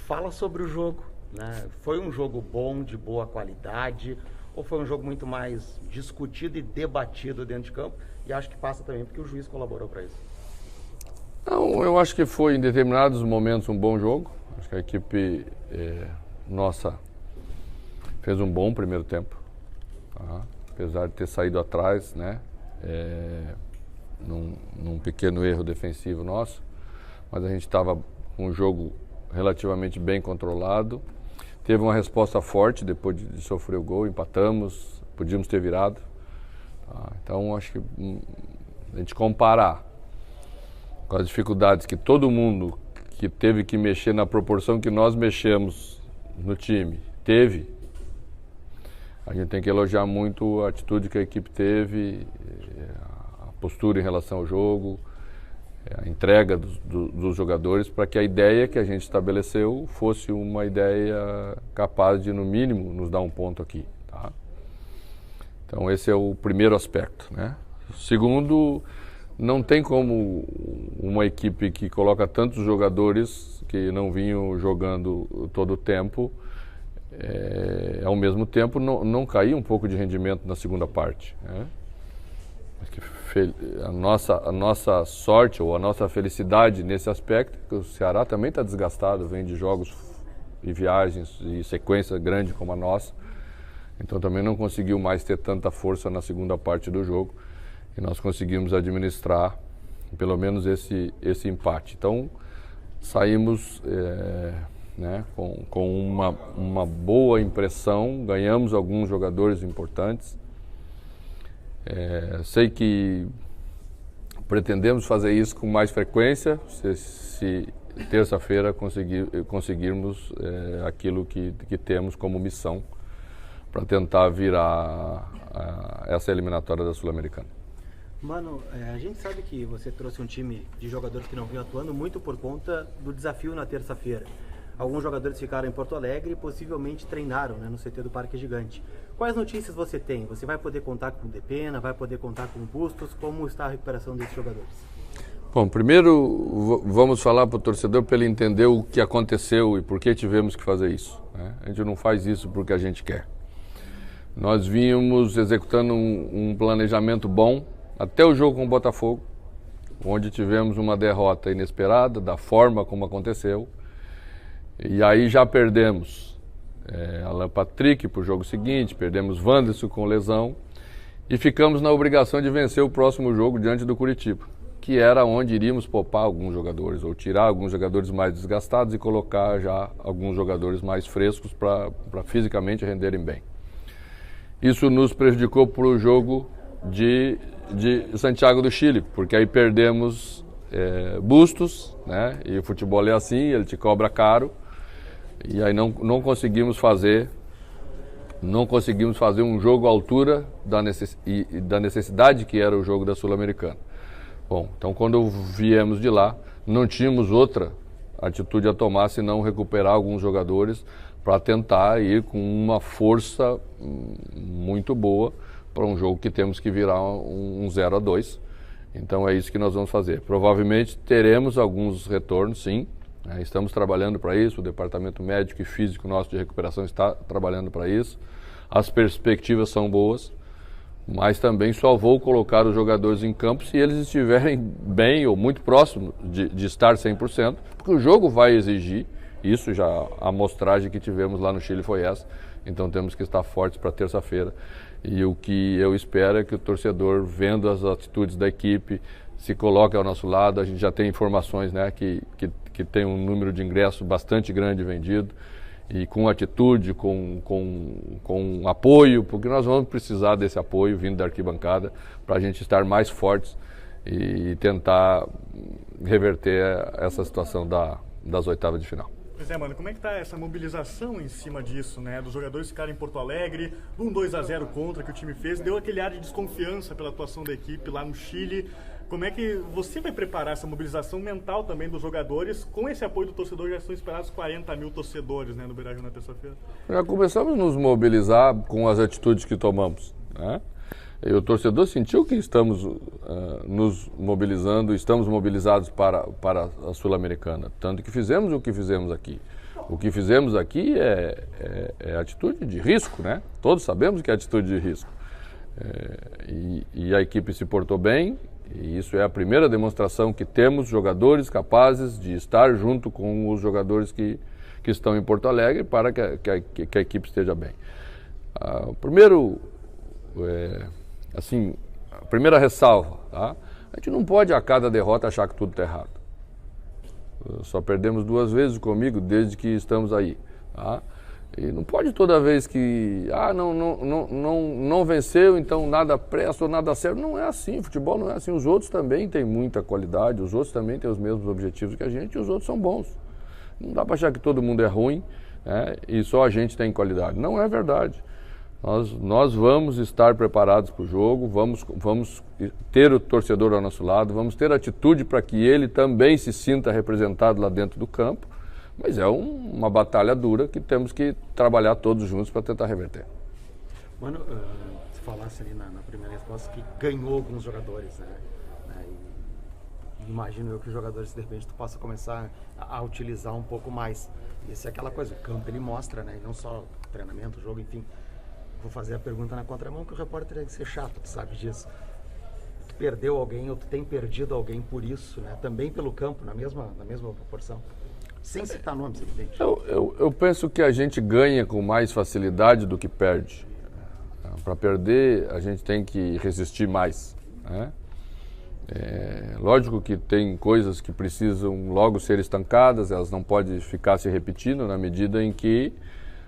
Fala sobre o jogo, né? Foi um jogo bom, de boa qualidade, ou foi um jogo muito mais discutido e debatido dentro de campo? E acho que passa também porque o juiz colaborou para isso. Não, eu acho que foi em determinados momentos um bom jogo. Acho que a equipe nossa fez um bom primeiro tempo, tá? Apesar de ter saído atrás, né? Num pequeno erro defensivo nosso, mas a gente estava com o jogo relativamente bem controlado. Teve uma resposta forte depois de sofrer o gol, empatamos, podíamos ter virado. Tá? Então acho que a gente comparar com as dificuldades que todo mundo que teve que mexer na proporção que nós mexemos no time teve, a gente tem que elogiar muito a atitude que a equipe teve, a postura em relação ao jogo, a entrega dos jogadores, para que a ideia que a gente estabeleceu fosse uma ideia capaz de, no mínimo, nos dar um ponto aqui. Tá? Então esse é o primeiro aspecto, né? Segundo, não tem como uma equipe que coloca tantos jogadores que não vinham jogando todo o tempo, ao mesmo tempo não cair um pouco de rendimento na segunda parte, né? A nossa sorte ou a nossa felicidade nesse aspecto é que o Ceará também está desgastado, vem de jogos e viagens e sequência grande como a nossa, então também não conseguiu mais ter tanta força na segunda parte do jogo e nós conseguimos administrar pelo menos esse empate. Então saímos né, com uma boa impressão, ganhamos alguns jogadores importantes. Sei que pretendemos fazer isso com mais frequência, se terça-feira conseguirmos aquilo que temos como missão para tentar virar essa eliminatória da Sul-Americana. Mano, a gente sabe que você trouxe um time de jogadores que não vinham atuando muito por conta do desafio na terça-feira. Alguns jogadores ficaram em Porto Alegre e possivelmente treinaram, né, no CT do Parque Gigante. Quais notícias você tem? Você vai poder contar com o Depena, vai poder contar com o Bustos? Como está a recuperação desses jogadores? Bom, primeiro vamos falar para o torcedor para ele entender o que aconteceu e por que tivemos que fazer isso, né? A gente não faz isso porque a gente quer. Nós vínhamos executando um planejamento bom até o jogo com o Botafogo, onde tivemos uma derrota inesperada, da forma como aconteceu. E aí já perdemos Alan Patrick para o jogo seguinte, perdemos Wanderson com lesão e ficamos na obrigação de vencer o próximo jogo diante do Curitiba, que era onde iríamos poupar alguns jogadores ou tirar alguns jogadores mais desgastados e colocar já alguns jogadores mais frescos para fisicamente renderem bem. Isso nos prejudicou para o jogo de Santiago do Chile, porque aí perdemos Bustos, né? E o futebol é assim, ele te cobra caro. E aí não conseguimos fazer um jogo à altura da necessidade que era o jogo da Sul-Americana. Bom, então quando viemos de lá, não tínhamos outra atitude a tomar senão recuperar alguns jogadores para tentar ir com uma força muito boa para um jogo que temos que virar um 0-2. Então é isso que nós vamos fazer. Provavelmente teremos alguns retornos, sim. Estamos trabalhando para isso, o departamento médico e físico nosso de recuperação está trabalhando para isso. As perspectivas são boas, mas também só vou colocar os jogadores em campo se eles estiverem bem ou muito próximos de estar 100%, porque o jogo vai exigir isso, já a amostragem que tivemos lá no Chile foi essa, então temos que estar fortes para terça-feira. E o que eu espero é que o torcedor, vendo as atitudes da equipe, se coloque ao nosso lado. A gente já tem informações, né, que tem um número de ingressos bastante grande vendido, e com atitude, com apoio, porque nós vamos precisar desse apoio vindo da arquibancada para a gente estar mais fortes e tentar reverter essa situação das oitavas de final. Pois é, mano, como é que tá essa mobilização em cima disso, né? Dos jogadores ficarem em Porto Alegre, um 2-0 contra que o time fez, deu aquele ar de desconfiança pela atuação da equipe lá no Chile. Como é que você vai preparar essa mobilização mental também dos jogadores? Com esse apoio do torcedor, já estão esperados 40 mil torcedores, né, no Beira-Rio na terça-feira. Já começamos a nos mobilizar com as atitudes que tomamos, né? E o torcedor sentiu que estamos nos mobilizando, estamos mobilizados para a Sul-Americana, tanto que fizemos o que fizemos aqui. O que fizemos aqui é atitude de risco, né? Todos sabemos que é atitude de risco. E a equipe se portou bem, e isso é a primeira demonstração que temos jogadores capazes de estar junto com os jogadores que estão em Porto Alegre para que a equipe esteja bem. Primeiro, a primeira ressalva, tá? A gente não pode a cada derrota achar que tudo está errado. Só perdemos 2 vezes comigo desde que estamos aí, tá? E não pode toda vez que não venceu, então nada presta ou nada serve. Não é assim, futebol não é assim. Os outros também têm muita qualidade, os outros também têm os mesmos objetivos que a gente e os outros são bons. Não dá para achar que todo mundo é ruim, né, e só a gente tem qualidade. Não é verdade. Nós vamos estar preparados para o jogo, vamos ter o torcedor ao nosso lado, vamos ter atitude para que ele também se sinta representado lá dentro do campo, mas é uma batalha dura que temos que trabalhar todos juntos para tentar reverter. Mano, você falasse ali na primeira resposta que ganhou alguns jogadores, né? E imagino eu que os jogadores, de repente, tu possa começar a utilizar um pouco mais. Isso é aquela coisa, o campo ele mostra, né? E não só treinamento, jogo, enfim. Vou fazer a pergunta na contramão, que o repórter tem que ser chato, tu sabe disso. Tu perdeu alguém ou tu tem perdido alguém por isso, né? Também pelo campo, na mesma proporção. Sem citar nomes, evidente. Eu penso que a gente ganha com mais facilidade do que perde. Para perder, a gente tem que resistir mais, né? Lógico que tem coisas que precisam logo ser estancadas, elas não podem ficar se repetindo na medida em que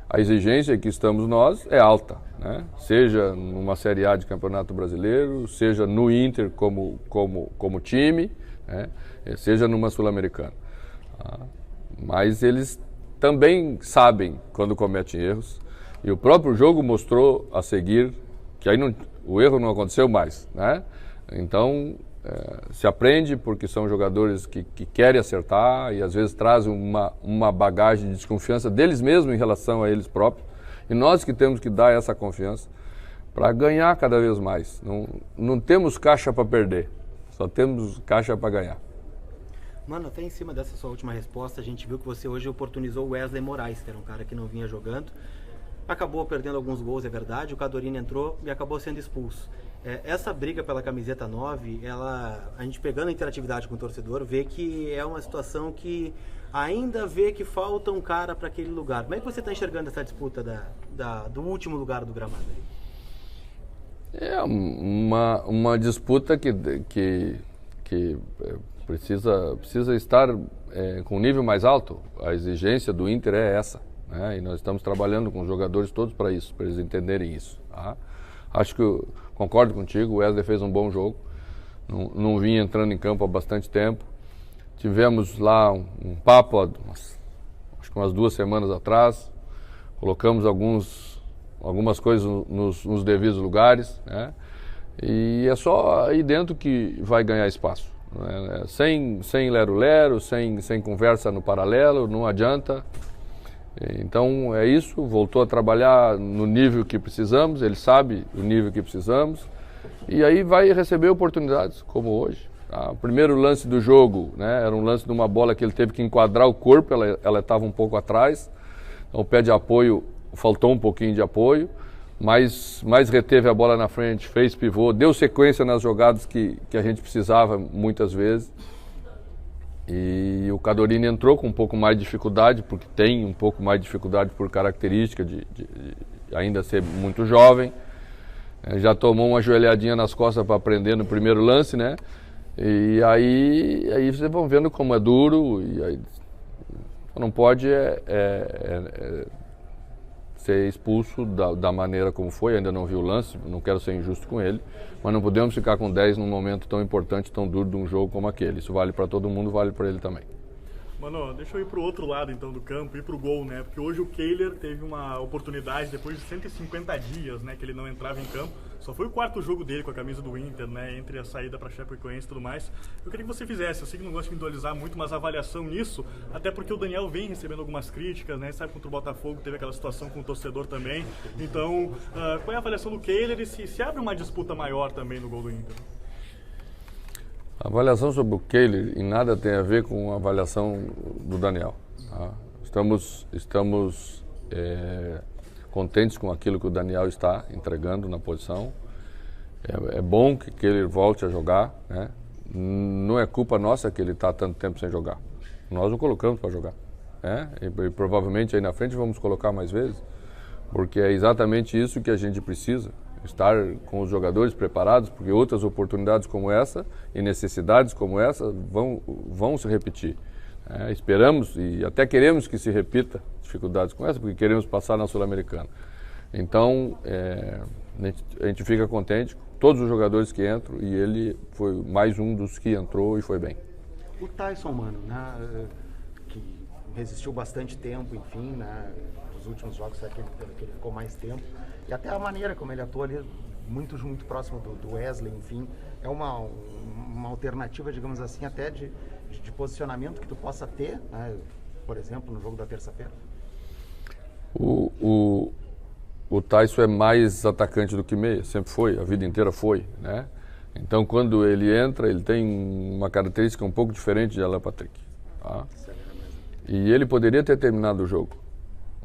a exigência que estamos nós é alta, né? Seja numa Série A de Campeonato Brasileiro, seja no Inter como time, né? Seja numa Sul-Americana. Mas eles também sabem quando cometem erros, e o próprio jogo mostrou a seguir que aí o erro não aconteceu mais, né? Então se aprende, porque são jogadores que querem acertar e às vezes trazem uma bagagem de desconfiança deles mesmos em relação a eles próprios, e nós que temos que dar essa confiança para ganhar cada vez mais. Não temos caixa para perder, só temos caixa para ganhar. Mano, até em cima dessa sua última resposta, a gente viu que você hoje oportunizou o Wesley Moraes, que era um cara que não vinha jogando. Acabou perdendo alguns gols, é verdade, o Cadorini entrou e acabou sendo expulso. Essa briga pela camiseta 9, a gente pegando a interatividade com o torcedor, vê que é uma situação que ainda vê que falta um cara para aquele lugar. Como é que você está enxergando essa disputa do último lugar do gramado aí? É uma disputa que precisa estar com um nível mais alto. A exigência do Inter é essa, né? E nós estamos trabalhando com os jogadores todos para isso, para eles entenderem isso, tá? Acho que concordo contigo, o Wesley fez um bom jogo, não vinha entrando em campo há bastante tempo. Tivemos lá um papo, acho que umas 2 semanas atrás, colocamos algumas coisas nos devidos lugares, né? E é só aí dentro que vai ganhar espaço, né? Sem lero-lero, sem conversa no paralelo, não adianta. Então é isso, voltou a trabalhar no nível que precisamos, ele sabe o nível que precisamos, e aí vai receber oportunidades, como hoje. O primeiro lance do jogo, né, era um lance de uma bola que ele teve que enquadrar o corpo, ela estava um pouco atrás, então o pé de apoio, faltou um pouquinho de apoio, mas reteve a bola na frente, fez pivô, deu sequência nas jogadas que a gente precisava muitas vezes. E o Cadorini entrou com um pouco mais de dificuldade, porque tem um pouco mais de dificuldade por característica de ainda ser muito jovem. Já tomou uma joelhadinha nas costas para aprender no primeiro lance, né? E aí vocês vão vendo como é duro, e aí não pode ser expulso da maneira como foi. Ainda não vi o lance, não quero ser injusto com ele, mas não podemos ficar com 10 num momento tão importante, tão duro de um jogo como aquele. Isso vale para todo mundo, vale para ele também. Mano, deixa eu ir pro outro lado então do campo, ir pro gol, né? Porque hoje o Kehler teve uma oportunidade depois de 150 dias, né, que ele não entrava em campo. Só foi o 4º jogo dele com a camisa do Inter, né, entre a saída para Chapecoense e tudo mais. Eu queria que você fizesse, eu sei que não gosto de individualizar muito, mas avaliação nisso, até porque o Daniel vem recebendo algumas críticas, né? Sabe, contra o Botafogo teve aquela situação com o torcedor também. Então, qual é a avaliação do Kehler e se abre uma disputa maior também no gol do Inter? A avaliação sobre o Kehler em nada tem a ver com a avaliação do Daniel, tá? estamos contentes com aquilo que o Daniel está entregando na posição. É bom que ele volte a jogar, né? Não é culpa nossa que ele está tanto tempo sem jogar. Nós o colocamos para jogar, né? E provavelmente aí na frente vamos colocar mais vezes, porque é exatamente isso que a gente precisa, estar com os jogadores preparados, porque outras oportunidades como essa e necessidades como essa vão se repetir. Esperamos e até queremos que se repita dificuldades como essa, porque queremos passar na Sul-Americana. Então, a gente fica contente com todos os jogadores que entram, e ele foi mais um dos que entrou e foi bem. O Tyson, mano, né, que resistiu bastante tempo, enfim, né, nos últimos jogos que ele ficou mais tempo, e até a maneira como ele atua ali, muito próximo do Wesley, enfim, é uma alternativa, digamos assim, até de posicionamento que tu possa ter, né, por exemplo, no jogo da terça-feira? O Tyson é mais atacante do que meia, sempre foi, a vida inteira foi, né? Então, quando ele entra, ele tem uma característica um pouco diferente de Alan Patrick, tá? E ele poderia ter terminado o jogo,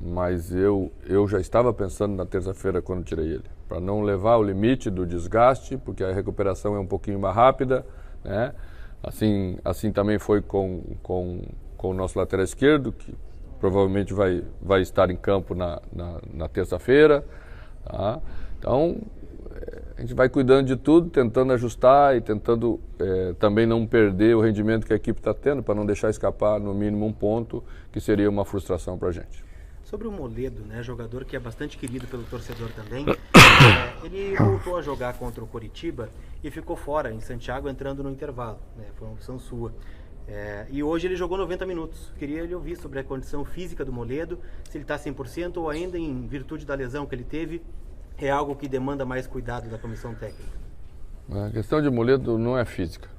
mas eu já estava pensando na terça-feira quando tirei ele, para não levar o limite do desgaste, porque a recuperação é um pouquinho mais rápida, né? Assim também foi com o nosso lateral esquerdo, que provavelmente vai estar em campo na terça-feira, tá? Então, a gente vai cuidando de tudo, tentando ajustar e tentando também não perder o rendimento que a equipe está tendo, para não deixar escapar no mínimo um ponto, que seria uma frustração para a gente. Sobre o Moledo, né, jogador que é bastante querido pelo torcedor também, ele voltou a jogar contra o Coritiba e ficou fora em Santiago, entrando no intervalo, né, foi uma opção sua. E hoje ele jogou 90 minutos. Queria lhe ouvir sobre a condição física do Moledo, se ele está 100% ou ainda, em virtude da lesão que ele teve, é algo que demanda mais cuidado da comissão técnica. A questão de Moledo não é física,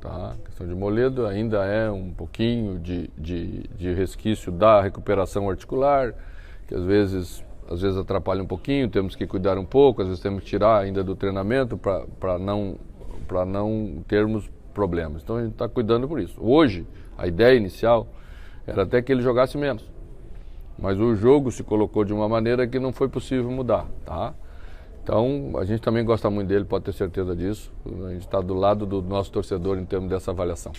tá? A questão de Moledo ainda é um pouquinho de resquício da recuperação articular, que às vezes atrapalha um pouquinho, temos que cuidar um pouco, às vezes temos que tirar ainda do treinamento para não termos problemas. Então a gente está cuidando por isso. Hoje, a ideia inicial era até que ele jogasse menos, mas o jogo se colocou de uma maneira que não foi possível mudar, tá? Então, a gente também gosta muito dele, pode ter certeza disso. A gente está do lado do nosso torcedor em termos dessa avaliação.